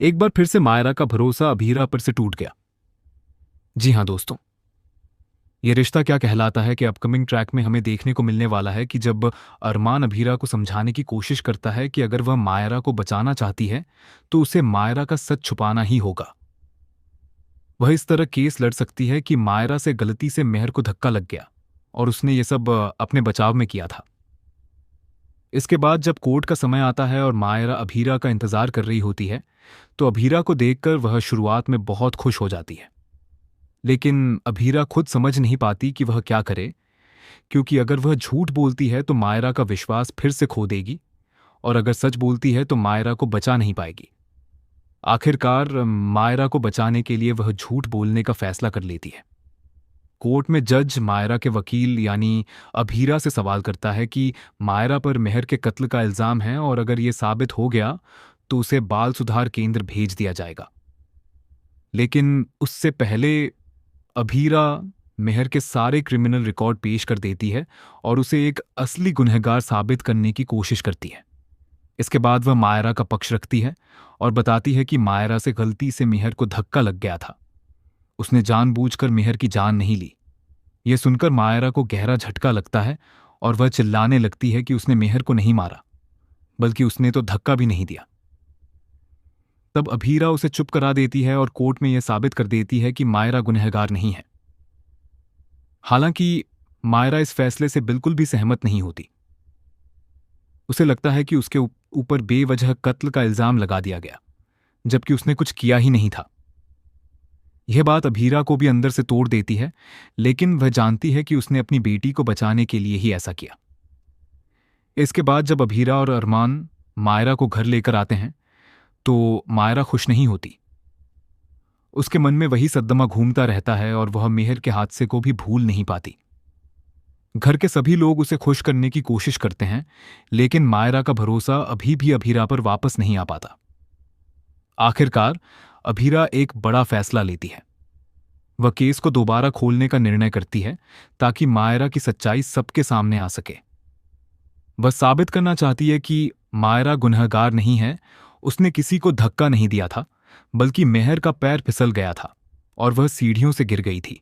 एक बार फिर से मायरा का भरोसा अभीरा पर से टूट गया। जी हाँ दोस्तों, ये रिश्ता क्या कहलाता है कि अपकमिंग ट्रैक में हमें देखने को मिलने वाला है कि जब अरमान अभीरा को समझाने की कोशिश करता है कि अगर वह मायरा को बचाना चाहती है तो उसे मायरा का सच छुपाना ही होगा। वह इस तरह केस लड़ सकती है कि मायरा से गलती से मेहर को धक्का लग गया और उसने ये सब अपने बचाव में किया था। इसके बाद जब कोर्ट का समय आता है और मायरा अभीरा का इंतजार कर रही होती है तो अभीरा को देखकर वह शुरुआत में बहुत खुश हो जाती है। लेकिन अभीरा खुद समझ नहीं पाती कि वह क्या करे, क्योंकि अगर वह झूठ बोलती है तो मायरा का विश्वास फिर से खो देगी और अगर सच बोलती है तो मायरा को बचा नहीं पाएगी। आखिरकार मायरा को बचाने के लिए वह झूठ बोलने का फैसला कर लेती है। कोर्ट में जज मायरा के वकील यानी अभीरा से सवाल करता है कि मायरा पर मेहर के कत्ल का इल्जाम है और अगर ये साबित हो गया तो उसे बाल सुधार केंद्र भेज दिया जाएगा। लेकिन उससे पहले अभीरा मेहर के सारे क्रिमिनल रिकॉर्ड पेश कर देती है और उसे एक असली गुनहगार साबित करने की कोशिश करती है। इसके बाद वह मायरा का पक्ष रखती है और बताती है कि मायरा से गलती से मेहर को धक्का लग गया था, उसने जानबूझकर मेहर की जान नहीं ली। यह सुनकर मायरा को गहरा झटका लगता है और वह चिल्लाने लगती है कि उसने मेहर को नहीं मारा, बल्कि उसने तो धक्का भी नहीं दिया। तब अभीरा उसे चुप करा देती है और कोर्ट में यह साबित कर देती है कि मायरा गुनहगार नहीं है। हालांकि मायरा इस फैसले से बिल्कुल भी सहमत नहीं होती। उसे लगता है कि उसके ऊपर बेवजह कत्ल का इल्जाम लगा दिया गया, जबकि उसने कुछ किया ही नहीं था। यह बात अभीरा को भी अंदर से तोड़ देती है, लेकिन वह जानती है कि उसने अपनी बेटी को बचाने के लिए ही ऐसा किया। इसके बाद जब अभीरा और अरमान मायरा को घर लेकर आते हैं तो मायरा खुश नहीं होती। उसके मन में वही सद्दमा घूमता रहता है और वह मेहर के हादसे को भी भूल नहीं पाती। घर के सभी लोग उसे खुश करने की कोशिश करते हैं, लेकिन मायरा का भरोसा अभी भी अभीरा पर वापस नहीं आ पाता। आखिरकार अभीरा एक बड़ा फैसला लेती है। वह केस को दोबारा खोलने का निर्णय करती है ताकि मायरा की सच्चाई सबके सामने आ सके। वह साबित करना चाहती है कि मायरा गुनहगार नहीं है, उसने किसी को धक्का नहीं दिया था, बल्कि मेहर का पैर फिसल गया था और वह सीढ़ियों से गिर गई थी।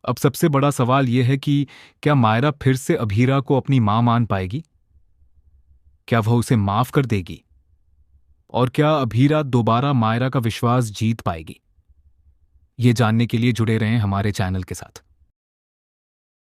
अब सबसे बड़ा सवाल यह है कि क्या मायरा फिर से अभीरा को अपनी मां मान पाएगी? क्या वह उसे माफ कर देगी? और क्या अभीरा दोबारा मायरा का विश्वास जीत पाएगी? ये जानने के लिए जुड़े रहें हमारे चैनल के साथ।